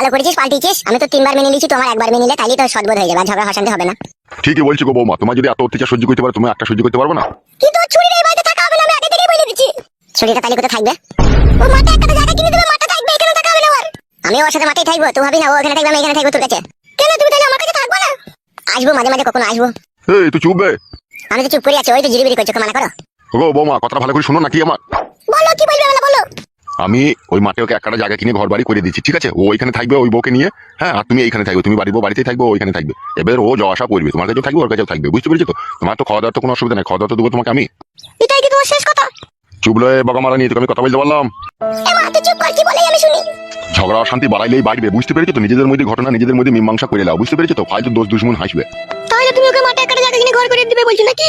ভালো করেছিস, পাল্টিছিস। আমি তো 3 বার মেনে নিয়েছি, তোমার একবার মেনে নিলে তাইলে তো সদবোধ হয়ে যাবে, আর ঝগড়া অশান্তি হবে না। ঠিকই বলছি গো বৌমা, তোমার যদি এত অত্যাচার সহ্য করতে পারো, তুমি একটা সহ্য করতে পারবো না? কিন্তু ছুরির এই বাড়িতে থাকা হবে না, আমি আগে থেকেই বলে দিচ্ছি। ছুরিটা তাইলে কোথায় থাকবে? ও মাঠে একটা জায়গা কিনে দেবে, মাঠে থাকবে, এখানে থাকা হবে না। আমি ওর সাথে মাঠেই থাকবো, তুই ভাবি না ও এখানে থাকবে আমি এখানে থাকবো তোর কাছে। কেন তুমি তাহলে আমার কাছে থাকবো না? আসবো মাঝে মাঝে, কখনো আসবো। এই তুই চুপ বে। আমি তো চুপ করে আছি, ওই তো জিরিবিরি করছো, মানা করো। গো বৌমা, কথাটা ভালো করে শোনো নাকি আমার। বলো কি বলবে, বলো বলো। আমি ওই মাঠে ওকে একটা জায়গা কিনে ঘর বাড়ি করে দিচ্ছি, ঠিক আছে? ও ওইখানে থাকবে ওই বউকে নিয়ে, হ্যাঁ, আর তুমি এইখানে থাকবে, তুমি বাড়ির বউ বাড়িতেই থাকবে, ও ওইখানে থাকবে। এবার ও যাওয়া আসা করবে, তোমার কাছেও থাকবে ওর কাছেও থাকবে, বুঝতে পেরেছো তো? তোমার তো খাওয়া দাওয়ার তো কোনো অসুবিধা নেই, খাওয়া দাওয়া তো দেবো তোমাকে আমি। এটাই কি তোমার শেষ কথা? চুপ লয়ে বকা মারা নিয়ে তোকে আমি কথা বলতে পারলাম? এমা তুই চুপ কর, কি বলেই আমি শুনি। ঝগড়া অশান্তি বাড়াইলেই বাড়বে, বুঝতে পেরেছো তো? নিজেদের মধ্যে ঘটনা নিজেদের মধ্যে মীমাংসা করে নাও, বুঝতে পেরেছো তো? ফালতু দোষ দুশ্মন হাসবে। তাহলে তুমি ওকে মাঠে একটা জায়গা কিনে ঘর করে দিবে বলছো নাকি?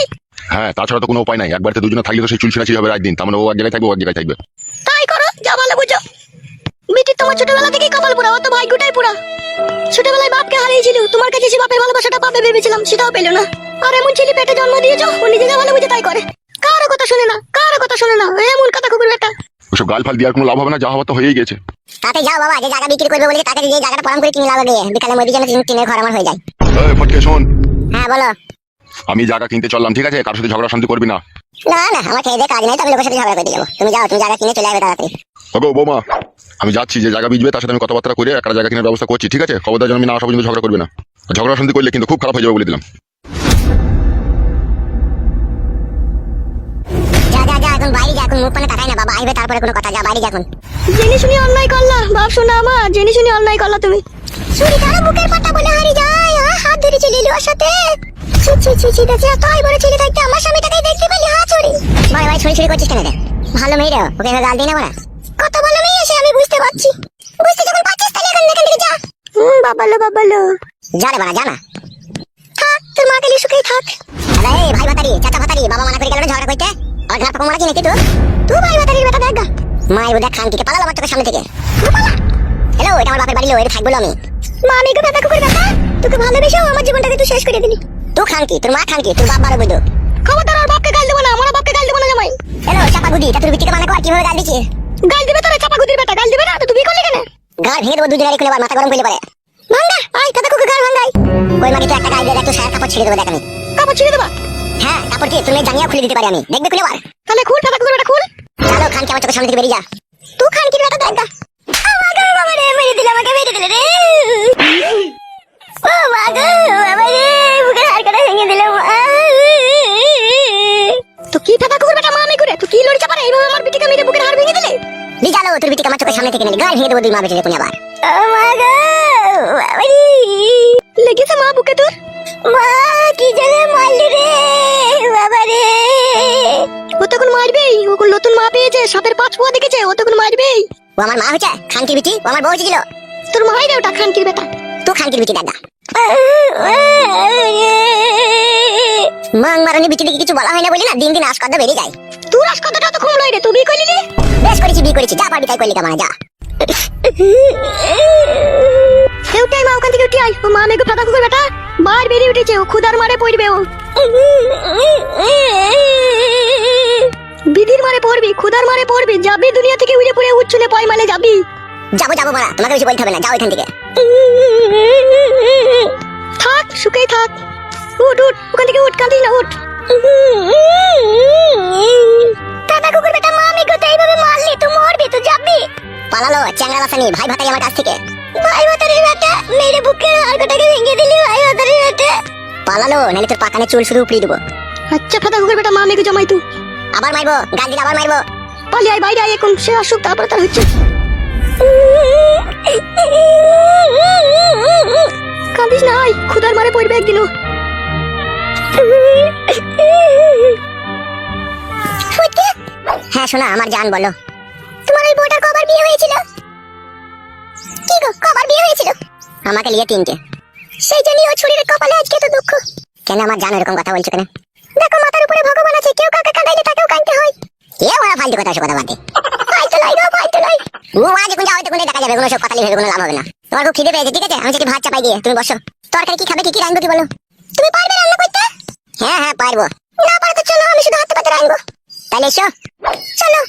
হ্যাঁ, তাছাড়া তো কোনো উপায় নাই, একবারে দুজনে থাকলে তো সেই চুলছিনাছি হবে রাত দিন, তার মানে ও এক জায়গায় থাকবে ও এক জায়গায় থাকবে। তাই করো, যা ভালো বুঝো। মিটি তোমার ছোটবেলা থেকেই কপাল পুরা, ও তো ভাগ্যটাই পুরা। ছোটবেলায় বাপকে হারিয়েছিল, তোমার কাছে সে বাপের ভালোবাসাটা পাবে ভেবেছিলাম, সেটাও পেলো না। আর এমন ছেলে পেটে জন্ম দিয়েছো, ও নিজেকে ভালো বুঝে তাই করে, কারো কথা শুনে না, কারো কথা শুনে না, এমন কথা কুকুর বেটা। ওসব গাল ফাল দেওয়ার কোনো লাভ হবে না, যা হওয়ার তো হয়েই গেছে। তাতে যাও বাবা, যে জায়গা বিক্রি করবে বলে তাকে যে জায়গাটা পরাম করে কিনে লাগাবে, বিকালে মধ্যে যেন টিনের ঘর আমার হয়ে যায়। এই ফটকে শোন, হ্যাঁ বলো। আমি জায়গা কিনতে চললাম, ঠিক আছে? কারোর সাথে ঝগড়া শান্তি করবি না। না না, আমার খেয়ে দিয়ে কাজ নেই, তবে লোকের সাথে ঝগড়া করে যাবো। তুমি যাও, তুমি জায়গা কিনে চলে আসবে তাড়াতাড়ি। ওগো বৌমা, আমি যাচ্ছি, যে জায়গা বিজবে তার সাথে আমি কথাবার্তা করে একটা জায়গা কেনার ব্যবস্থা করছি, ঠিক আছে? খবরদার যেন আমি না আসা পর্যন্ত ঝগড়া করবে না, ঝগড়া শান্তি করলে কিন্তু খুব খারাপ হয়ে যাবে বলে দিলাম। যা যা যা, এখন বাইরে যা, এখন মুখ পানে তাকাই না, বাবা আসবে তারপরে কোনো কথা, যা বাইরে যা এখন। জেনে শুনি অন্যায় করলা বাপ, শোনা আমার, জেনে শুনি অন্যায় করলা তুমি। ছুরি তার বুকের পাটা বলে হারিয়ে যায়, হাত ধরে চলে এলো ওর সাথে। ছি ছি ছি ছি, দেখছি তাই বড় ছেলে থাকতে আমার স্বামীটাকে দেখতে পেলি, হা ছুরি। ভাই ভাই, ছুরি ছুরি করছিস কেন রে? ভালো মেয়ে রে, ওকে গাল দিই না বলা। কত ভালো মেয়ে এসে আমি বুঝতে পারছি, বুঝতে যখন পারছিস তাহলে এখান থেকে যা। বাবালো বাবালো, যা রে বানা, যা না। থাক, তোর মা গেলে সুখেই থাক। আরে এই ভাই ভাতারি, চাচা ভাতারি, বাবা মানা করে গেল ঝগড়া করতে, আর ঘাট পাকা মারা কি নাকি তুই? তুই ভাই ভাতারির বেটা দেখ গা। মায়ের ওটা খান থেকে পালালো আমার চোখের সামনে থেকে। হ্যালো, এটা আমার বাপের বাড়ি, লো, এটা থাকবো আমি। মা আমি বেটা কুকুর বেটা, তোকে ভালোবেসে আমার জীবনটাকে তুই শেষ করে দিলি। তুই খান কি, তোর মা খান কি, তোর বাপ বারো বইতো। খবরদার আর বাপকে গাল দেবো না, আমার বাপকে গাল দেবো না জামাই। হ্যালো চাপা গুদি, তা তোর বিটিকে মানা কর, কিভাবে গাল দিছিস? গাল দিবে তোরা চাপা গুদির বেটা, গাল দিবে না তো তুই করলি কেন? গাল ভেঙে দেবো দুজনের খুলে, মাথা গরম করলে পারে। ভাঙ্গা আই দাদা কুকুর গাল ভাঙ্গাই। ওই মাকে তো একটা গাল দিয়ে দেখ, তো সারা কাপড় ছিঁড়ে দেবো, দেখ আমি। কাপড় ছিঁড়ে দেবা? হ্যাঁ, কাপড় কি তুমি জানিয়া খুলে দিতে পারি আমি, দেখবে খুলে বার। তাহলে খুল দাদা কুকুর বেটা, খুল। চলো খান কি আমার চোখের সামনে থেকে বেরিয়ে যা। তুই খান কি বেটা দেখ গা। আমাকে বাবা রে মেরে দিলে, আমাকে মেরে দিলে রে। ও মা গো, বাবা রে বুকের হাড়কাটা ভেঙে দিল। তো কি দাদা কুকুর বেটা, মা আমি করে তুই কি লড়ি চাপা রে, এইভাবে আমার বিটিকে মেরে বুকের হাড় ভেঙে দিলে? বিজালো, তোর বিটিকে আমার চোখের সামনে থেকে নিলে গাল ভেঙে দেবো দুই মা বেটে কোন আবার। ও মা গো, বাবা রে লেগেছে মা বুকে তোর? মা কি জানে মারলি রে বাবা রে। ও তখন মারবেই, ও নতুন মা পেয়েছে, সাপের 5 পোয়া দেখেছে, ও তখন মারবেই। ও আমার মা হচ্ছে খানকির বিটি, ও আমার বউ ছিল। তোর মাই রে ওটা, খানকির বেটা। তুই খানকির বিটি দাদা। মাং মারানি বিটি দেখি কিছু বলা হয় না বলি না, দিন দিন আশকদা বেড়ে যায়। তোর আশকদাটা তো কম লয় রে, তুই বিয়ে করলি রে? বেশ করেছি, বিয়ে করেছি, যা পারবি তাই করলি, কামানা যা। উঠাই মা, ওখান থেকে উঠে আয়, ও মা মেঘ ফাঁকা কুকুর বেটা বার বেরিয়ে উঠেছে, ও ক্ষুদার মারে পড়বে, ও বিধির মারে পড়বি, ক্ষুদার মারে পড়বি, যাবি দুনিয়া থেকে উড়ে পড়ে উচ্ছলে পয় মালে যাবি। যাবো যাবো মারা, তোমাকে বেশি বলতে হবে না, যাও এখান থেকে। থাক, সুখেই থাক, উঠ উঠ, ওখান থেকে উঠ, কাঁদিস না, উঠ। দাদা কুকুর বেটা, মা আমি কোথায় এইভাবে মারলি, তুই মরবি, তুই যাবি। পালালো চ্যাংড়া বাসানি, ভাই ভাতারি আমার কাছ থেকে। ভাই ভাতারির বেটা মেরে বুকের হাড়টাকে ভেঙে দিলি, ভাই ভাতারির বেটা। পালালো, নাহলে তোর পাকানে চুল শুধু উপড়িয়ে দেবো। আচ্ছা ফাদা কুকুর বেটা, মা মেঘে জমাই তুই। আবার মারবো, গাল দিলে আবার মারবো। পালি আয় বাইরে আয়, এখন সে আসুক তারপরে তার হচ্ছে। কাঁদিস না, আয়, ক্ষুধার মারে পড়বে একদিনও। হ্যাঁ শোনা আমার জান, বলো তোমার ওই বউটার কবার বিয়ে হয়েছিল? কি গো, কবার বিয়ে হয়েছিল? আমাকে নিয়ে 3টে। সেই জন্যই ও ছুরির কপালে আজকে তো দুঃখ। কেন আমার জান এরকম কথা বলছো কেন? দেখো মাথার উপরে ভগবান আছে, কেউ কাকে কাঁদাইলে তাকেও কাঁদতে হয়। কে ওরা ফালতু কথা, কথা বাদে। ফালতু লাই গো, ফালতু লাই। ও আজ এখন যাও, তখন দেখা যাবে, কোনো সব কথা ভেবে কোনো লাভ হবে না। তোমার খুব খিদে পেয়েছে, ঠিক আছে? আমি যদি ভাত চাপাই দিয়ে তুমি বসো। তরকারি কি খাবে, কি কি রাখবো কি বলো? তুমি পারবে রান্না করতে? হ্যাঁ হ্যাঁ পারবো। না পারো তো চলো, আমি শুধু হাতে পাতে রাখবো। তাহলে এসো, চলো।